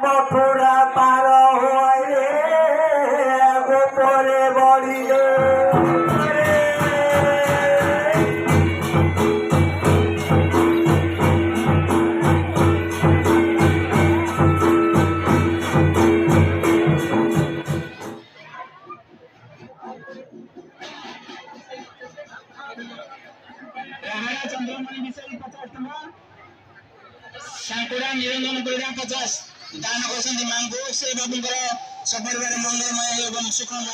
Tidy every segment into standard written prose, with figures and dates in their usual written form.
মথুরা পার হয়ে গোপরে বলিল चंद्रमणि विषय 50 सांकुड़ा निरंजन बेड़ा 50 दान करछन मांगो से बाबूଙ୍କର सपरिवार मंगलमय एवं सुखमय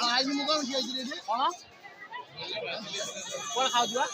आज मु कोन दिए जे कोन कोन खाउ दिवा